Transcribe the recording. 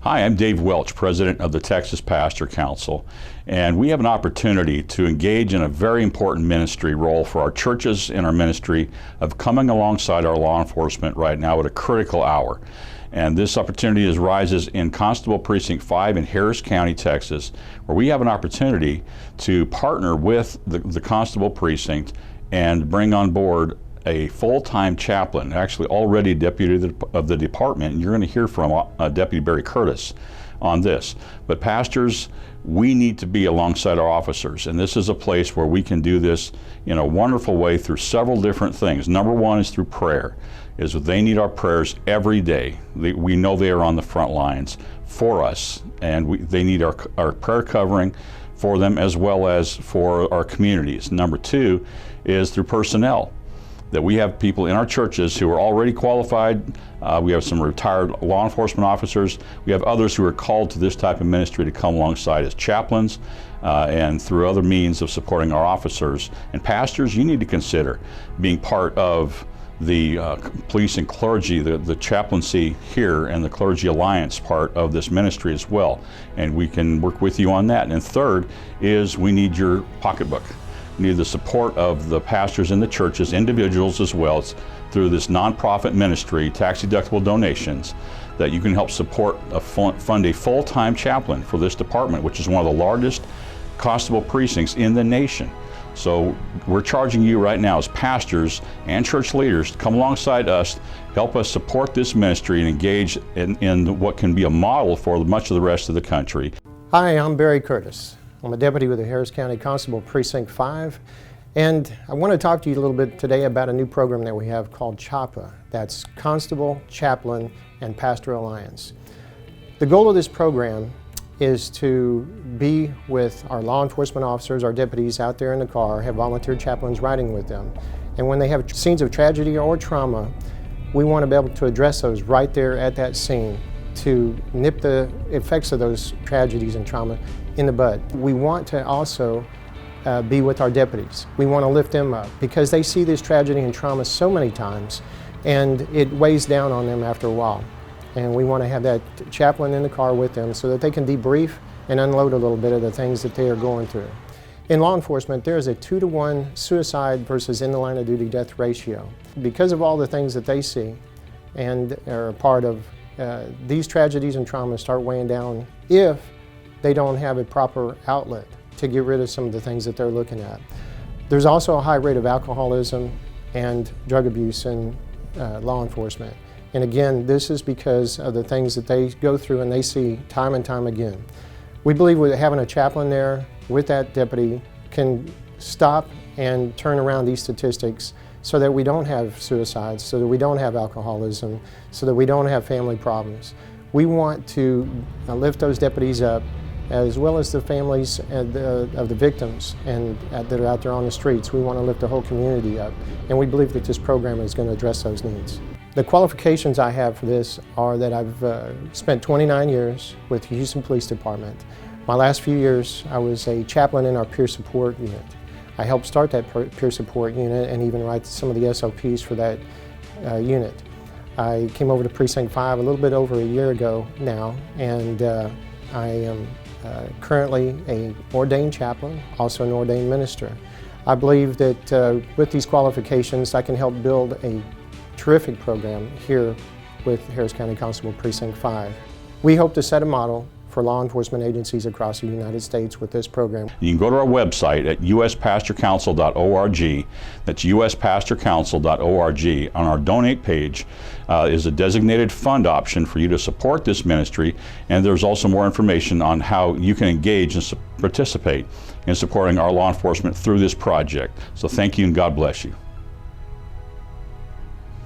Hi, I'm Dave Welch, President of the Texas Pastor Council, and we have an opportunity to engage in a very important ministry role for our churches in our ministry of coming alongside our law enforcement right now at a critical hour. And this opportunity arises in Constable Precinct 5 in Harris County, Texas, where we have an opportunity to partner with the Constable Precinct and bring on board a full-time chaplain, actually already deputy of the department, and you're going to hear from Deputy Barry Curtis on this. But pastors, we need to be alongside our officers, and this is a place where we can do this in a wonderful way through several different things. Number one is through prayer, is that they need our prayers every day. We know they are on the front lines for us, and they need our prayer covering for them as well as for our communities. Number two is through personnel, that we have people in our churches who are already qualified. We have some retired law enforcement officers. We have others who are called to this type of ministry to come alongside as chaplains and through other means of supporting our officers. And pastors, you need to consider being part of the police and clergy, the chaplaincy here and the Clergy Alliance part of this ministry as well. And we can work with you on that. And third is we need your pocketbook. We need the support of the pastors in the churches, individuals as well, through this nonprofit ministry, tax-deductible donations, that you can help support fund a full-time chaplain for this department, which is one of the largest constable precincts in the nation. So we're charging you right now as pastors and church leaders to come alongside us, help us support this ministry and engage in what can be a model for much of the rest of the country. Hi, I'm Barry Curtis. I'm a deputy with the Harris County Constable Precinct 5, and I want to talk to you a little bit today about a new program that we have called CHAPA. That's Constable, Chaplain, and Pastor Alliance. The goal of this program is to be with our law enforcement officers, our deputies out there in the car, have volunteer chaplains riding with them. And when they have scenes of tragedy or trauma, we want to be able to address those right there at that scene to nip the effects of those tragedies and trauma in the bud. We want to also be with our deputies. We want to lift them up because they see this tragedy and trauma so many times and it weighs down on them after a while. And we want to have that chaplain in the car with them so that they can debrief and unload a little bit of the things that they are going through. In law enforcement, there is a 2-to-1 suicide versus in the line of duty death ratio. Because of all the things that they see and are a part of, these tragedies and traumas start weighing down if they don't have a proper outlet to get rid of some of the things that they're looking at. There's also a high rate of alcoholism and drug abuse in law enforcement. And again, this is because of the things that they go through and they see time and time again. We believe that having a chaplain there with that deputy can stop and turn around these statistics so that we don't have suicides, so that we don't have alcoholism, so that we don't have family problems. We want to lift those deputies up as well as the families of the victims that are out there on the streets. We want to lift the whole community up, and we believe that this program is going to address those needs. The qualifications I have for this are that I've spent 29 years with the Houston Police Department. My last few years, I was a chaplain in our peer support unit. I helped start that peer support unit and even write some of the SOPs for that unit. I came over to Precinct 5 a little bit over a year ago now, and I am currently an ordained chaplain, also an ordained minister. I believe that with these qualifications, I can help build a terrific program here with Harris County Constable Precinct 5. We hope to set a model for law enforcement agencies across the United States with this program. You can go to our website at uspastorcouncil.org. That's uspastorcouncil.org. On our donate page is a designated fund option for you to support this ministry, and there's also more information on how you can engage and participate in supporting our law enforcement through this project. So thank you and God bless you.